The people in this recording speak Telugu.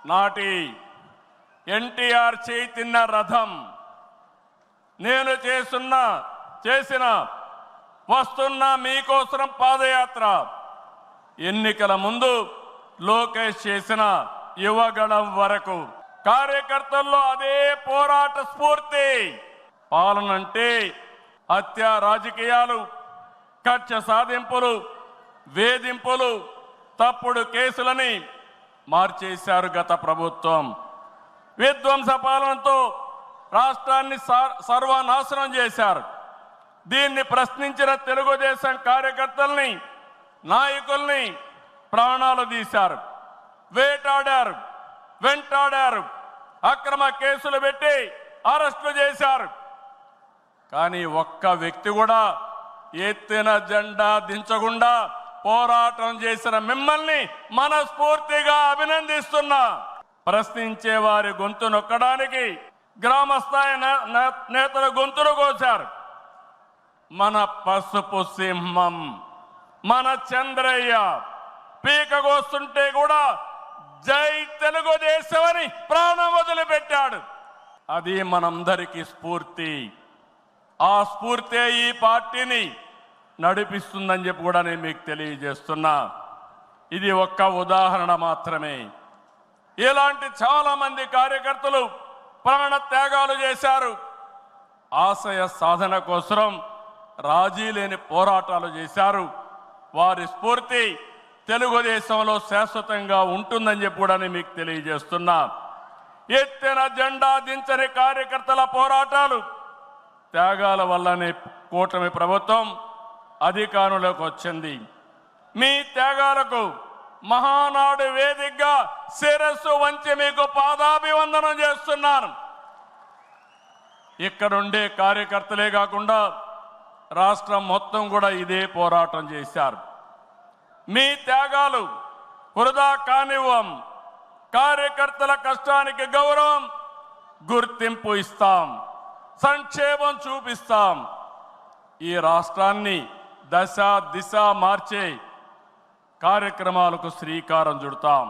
నాటి ఎన్టీఆర్ చైతన్య రథం, నేను చేసిన వస్తున్న మీకోసం పాదయాత్ర, ఎన్నికల ముందు లోకేష్ చేసిన యువగళం వరకు కార్యకర్తల్లో అదే పోరాట స్ఫూర్తి. పాలన అంటే హత్య రాజకీయాలు, కక్ష సాధింపులు, వేధింపులు, తప్పుడు కేసులని మార్చేశారు గత ప్రభుత్వం. విధ్వంస పాలనతో రాష్ట్రాన్ని సర్వనాశనం చేశారు. దీన్ని ప్రశ్నించిన తెలుగుదేశం కార్యకర్తల్ని, నాయకుల్ని ప్రాణాలు తీశారు, వేటాడారు, వెంటాడారు, అక్రమ కేసులు పెట్టి అరెస్టులు చేశారు. కానీ ఒక్క వ్యక్తి కూడా ఎత్తిన జెండా దించకుండా పోరాటం చేసిన మిమ్మల్ని మనస్ఫూర్తిగా అభినందిస్తున్నా. ప్రశ్నించే వారి గొంతు నొక్కడానికి గ్రామస్థాయి నేతల గొంతులు కోశారు. మన పసుపు సింహం, మన చంద్రయ్య పీకగోస్తుంటే కూడా జై తెలుగుదేశం అని ప్రాణం వదిలిపెట్టాడు. అది మనందరికీ స్ఫూర్తి. ఆ స్ఫూర్తి ఈ పార్టీని నడిపిస్తుందని చెప్పి కూడా నేను మీకు తెలియజేస్తున్నా. ఇది ఒక్క ఉదాహరణ మాత్రమే. ఇలాంటి చాలా మంది కార్యకర్తలు ప్రాణ త్యాగాలు చేశారు. ఆశయ సాధన కోసం రాజీ లేని పోరాటాలు చేశారు. వారి స్ఫూర్తి తెలుగుదేశంలో శాశ్వతంగా ఉంటుందని చెప్పి కూడా నేను మీకు తెలియజేస్తున్నా. ఎత్తిన జెండా దించని కార్యకర్తల పోరాటాలు, త్యాగాల వల్లనే కూటమి ప్రభుత్వం అధికారంలోకి వచ్చింది. మీ త్యాగాలకు మహానాడు వేదికగా శిరస్సు వంచి మీకు పాదాభివందనం చేస్తున్నాను. ఇక్కడుండే కార్యకర్తలే కాకుండా రాష్ట్రం మొత్తం కూడా ఇదే పోరాటం చేశారు. మీ త్యాగాలు వృధా కానివ్వం. కార్యకర్తల కష్టానికి గౌరవం, గుర్తింపు ఇస్తాం, సంక్షేమం చూపిస్తాం. ఈ రాష్ట్రాన్ని దశ దిశ మార్చే కార్యక్రమాలకు శ్రీకారం చుడతాం.